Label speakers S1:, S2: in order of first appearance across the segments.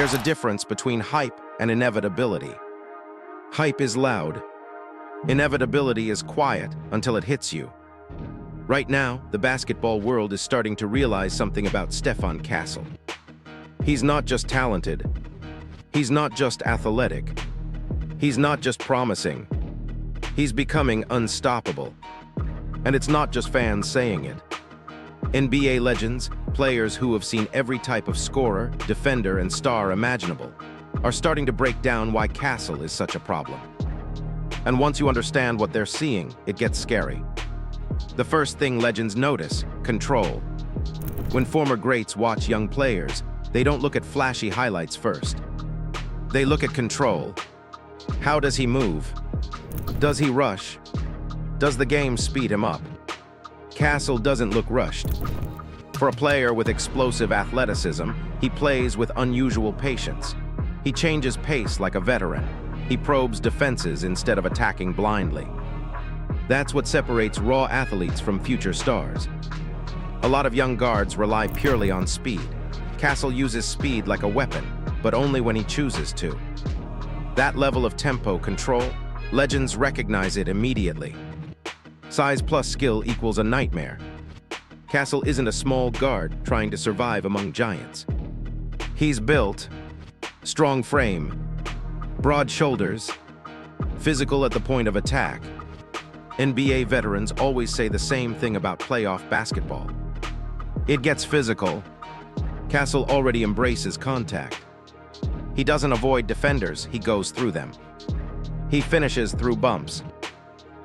S1: There's a difference between hype and inevitability. Hype is loud. Inevitability is quiet until it hits you. Right now, the basketball world is starting to realize something about Stephon Castle. He's not just talented. He's not just athletic. He's not just promising. He's becoming unstoppable. And it's not just fans saying it. NBA legends, players who have seen every type of scorer, defender, and star imaginable, are starting to break down why Castle is such a problem. And once you understand what they're seeing, it gets scary. The first thing legends notice: control. When former greats watch young players, they don't look at flashy highlights first. They look at control. How does he move? Does he rush? Does the game speed him up? Castle doesn't look rushed. For a player with explosive athleticism, he plays with unusual patience. He changes pace like a veteran. He probes defenses instead of attacking blindly. That's what separates raw athletes from future stars. A lot of young guards rely purely on speed. Castle uses speed like a weapon, but only when he chooses to. That level of tempo control, legends recognize it immediately. Size plus skill equals a nightmare. Castle isn't a small guard trying to survive among giants. He's built, strong frame, broad shoulders, physical at the point of attack. NBA veterans always say the same thing about playoff basketball. It gets physical. Castle already embraces contact. He doesn't avoid defenders, he goes through them. He finishes through bumps.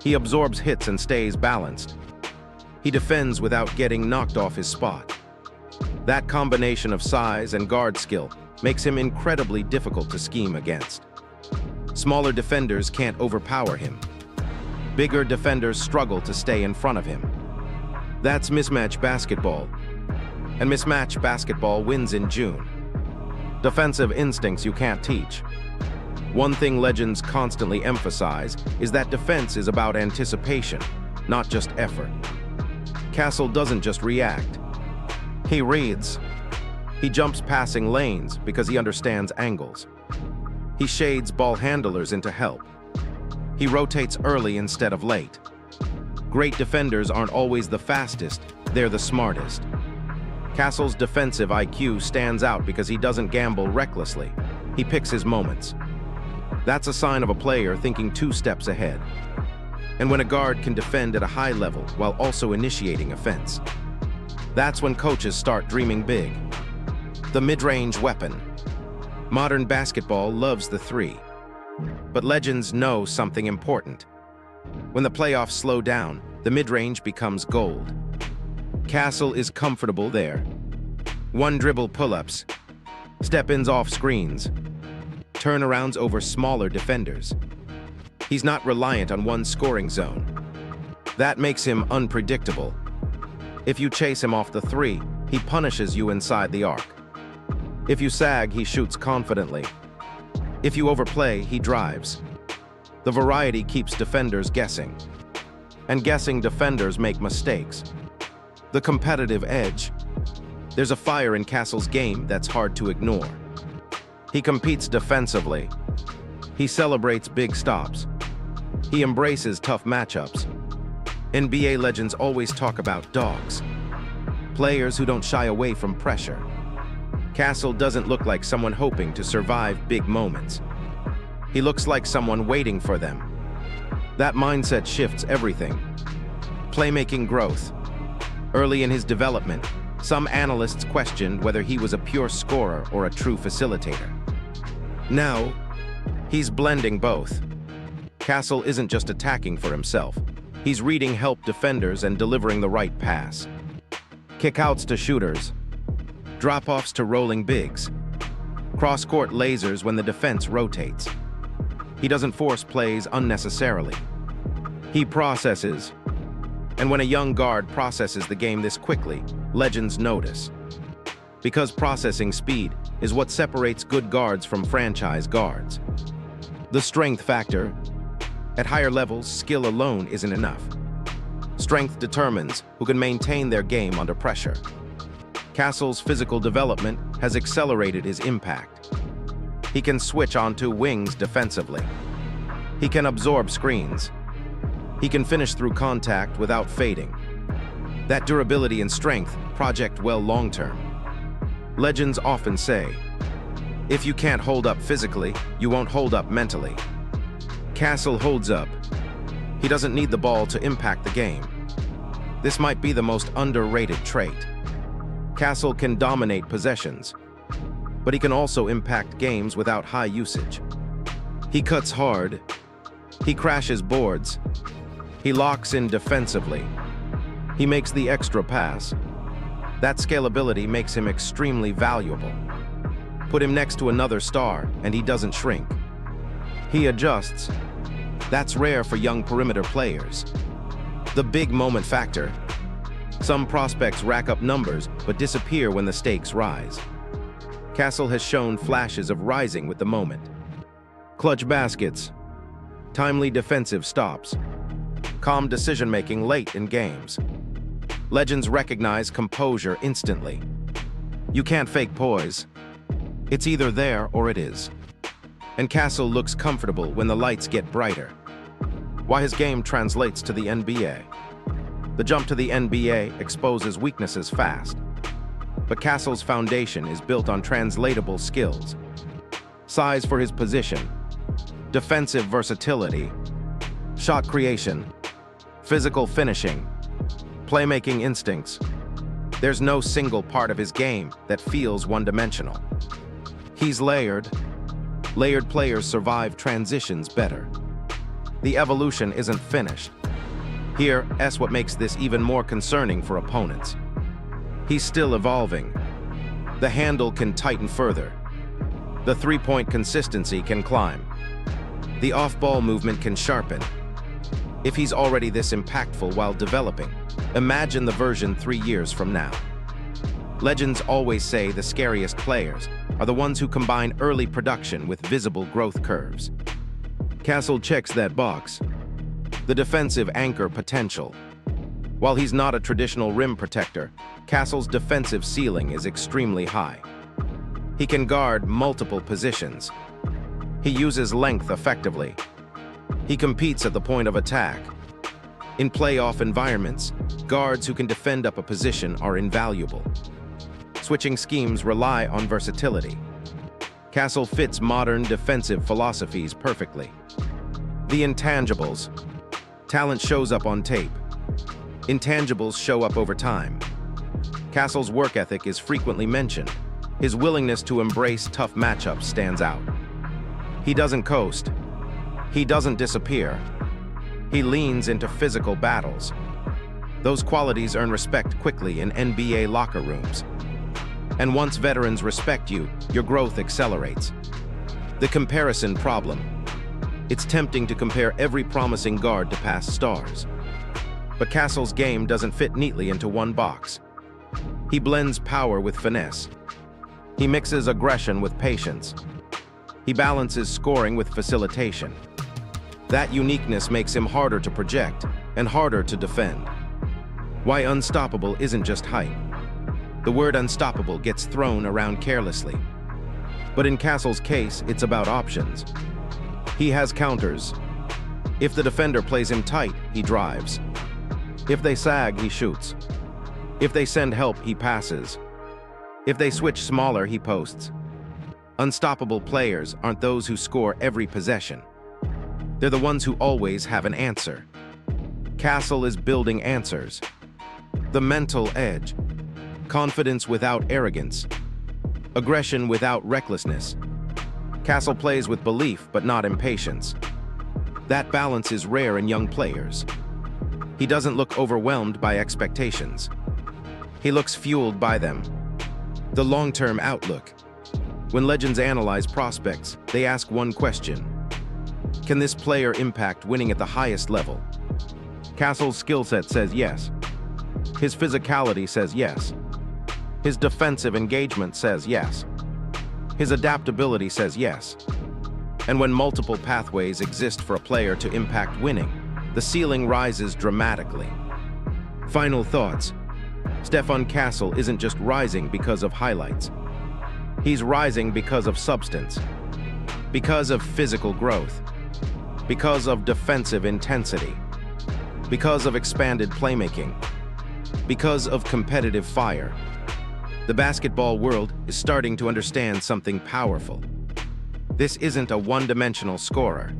S1: He absorbs hits and stays balanced. He defends without getting knocked off his spot. That combination of size and guard skill makes him incredibly difficult to scheme against. Smaller defenders can't overpower him. Bigger defenders struggle to stay in front of him. That's mismatch basketball. And mismatch basketball wins in June. Defensive instincts you can't teach. One thing legends constantly emphasize is that defense is about anticipation, not just effort. Castle doesn't just react. He reads. He jumps passing lanes because he understands angles. He shades ball handlers into help. He rotates early instead of late. Great defenders aren't always the fastest, they're the smartest. Castle's defensive IQ stands out because he doesn't gamble recklessly. He picks his moments. That's a sign of a player thinking 2 steps ahead. And when a guard can defend at a high level while also initiating offense, that's when coaches start dreaming big. The mid-range weapon. Modern basketball loves the 3. But legends know something important. When the playoffs slow down, the mid-range becomes gold. Castle is comfortable there. One-dribble pull-ups, step-ins off screens, turnarounds over smaller defenders. He's not reliant on one scoring zone. That makes him unpredictable. If you chase him off the 3, he punishes you inside the arc. If you sag, he shoots confidently. If you overplay, he drives. The variety keeps defenders guessing. And guessing defenders make mistakes. The competitive edge. There's a fire in Castle's game that's hard to ignore. He competes defensively. He celebrates big stops. He embraces tough matchups. NBA legends always talk about dogs. Players who don't shy away from pressure. Castle doesn't look like someone hoping to survive big moments. He looks like someone waiting for them. That mindset shifts everything. Playmaking growth. Early in his development, some analysts questioned whether he was a pure scorer or a true facilitator. Now, he's blending both. Castle isn't just attacking for himself. He's reading help defenders and delivering the right pass. Kickouts to shooters. Drop-offs to rolling bigs. Cross-court lasers when the defense rotates. He doesn't force plays unnecessarily. He processes. And when a young guard processes the game this quickly, legends notice. Because processing speed is what separates good guards from franchise guards. The strength factor. At higher levels, skill alone isn't enough. Strength determines who can maintain their game under pressure. Castle's physical development has accelerated his impact. He can switch onto wings defensively. He can absorb screens. He can finish through contact without fading. That durability and strength project well long-term. Legends often say, if you can't hold up physically, you won't hold up mentally. Castle holds up. He doesn't need the ball to impact the game. This might be the most underrated trait. Castle can dominate possessions, but he can also impact games without high usage. He cuts hard. He crashes boards. He locks in defensively. He makes the extra pass. That scalability makes him extremely valuable. Put him next to another star, and he doesn't shrink. He adjusts. That's rare for young perimeter players. The big moment factor. Some prospects rack up numbers, but disappear when the stakes rise. Castle has shown flashes of rising with the moment. Clutch baskets. Timely defensive stops. Calm decision-making late in games. Legends recognize composure instantly. You can't fake poise. It's either there or it is. And Castle looks comfortable when the lights get brighter. Why his game translates to the NBA. The jump to the NBA exposes weaknesses fast. But Castle's foundation is built on translatable skills. Size for his position, defensive versatility, shot creation, physical finishing, playmaking instincts. There's no single part of his game that feels one-dimensional. He's layered. Layered players survive transitions better. The evolution isn't finished. Here's what makes this even more concerning for opponents. He's still evolving. The handle can tighten further. The three-point consistency can climb. The off-ball movement can sharpen. If he's already this impactful while developing, imagine the version 3 years from now. Legends always say the scariest players are the ones who combine early production with visible growth curves. Castle checks that box. The defensive anchor potential. While he's not a traditional rim protector, Castle's defensive ceiling is extremely high. He can guard multiple positions. He uses length effectively. He competes at the point of attack. In playoff environments, guards who can defend up a position are invaluable. Switching schemes rely on versatility. Castle fits modern defensive philosophies perfectly. The intangibles. Talent shows up on tape. Intangibles show up over time. Castle's work ethic is frequently mentioned. His willingness to embrace tough matchups stands out. He doesn't coast. He doesn't disappear. He leans into physical battles. Those qualities earn respect quickly in NBA locker rooms. And once veterans respect you, your growth accelerates. The comparison problem. It's tempting to compare every promising guard to past stars. But Castle's game doesn't fit neatly into one box. He blends power with finesse. He mixes aggression with patience. He balances scoring with facilitation. That uniqueness makes him harder to project and harder to defend. Why unstoppable isn't just hype. The word unstoppable gets thrown around carelessly. But in Castle's case, it's about options. He has counters. If the defender plays him tight, he drives. If they sag, he shoots. If they send help, he passes. If they switch smaller, he posts. Unstoppable players aren't those who score every possession. They're the ones who always have an answer. Castle is building answers. The mental edge. Confidence without arrogance. Aggression without recklessness. Castle plays with belief but not impatience. That balance is rare in young players. He doesn't look overwhelmed by expectations. He looks fueled by them. The long-term outlook. When legends analyze prospects, they ask one question. Can this player impact winning at the highest level? Castle's skill set says yes. His physicality says yes. His defensive engagement says yes. His adaptability says yes. And when multiple pathways exist for a player to impact winning, the ceiling rises dramatically. Final thoughts. Stephon Castle isn't just rising because of highlights. He's rising because of substance. Because of physical growth. Because of defensive intensity. Because of expanded playmaking. Because of competitive fire. The basketball world is starting to understand something powerful. This isn't a one-dimensional scorer.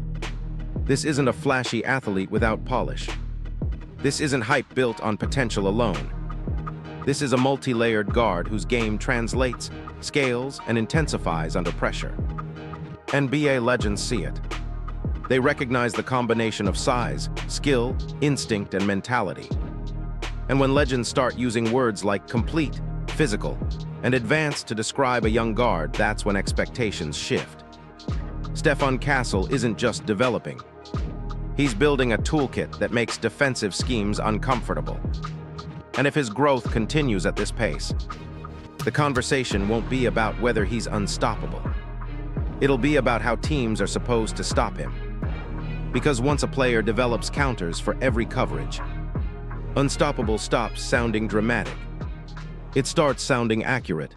S1: This isn't a flashy athlete without polish. This isn't hype built on potential alone. This is a multi-layered guard whose game translates, scales, and intensifies under pressure. NBA legends see it. They recognize the combination of size, skill, instinct, and mentality. And when legends start using words like complete, physical, and advanced to describe a young guard, that's when expectations shift. Stephon Castle isn't just developing. He's building a toolkit that makes defensive schemes uncomfortable. And if his growth continues at this pace, the conversation won't be about whether he's unstoppable. It'll be about how teams are supposed to stop him. Because once a player develops counters for every coverage, unstoppable stops sounding dramatic. It starts sounding accurate.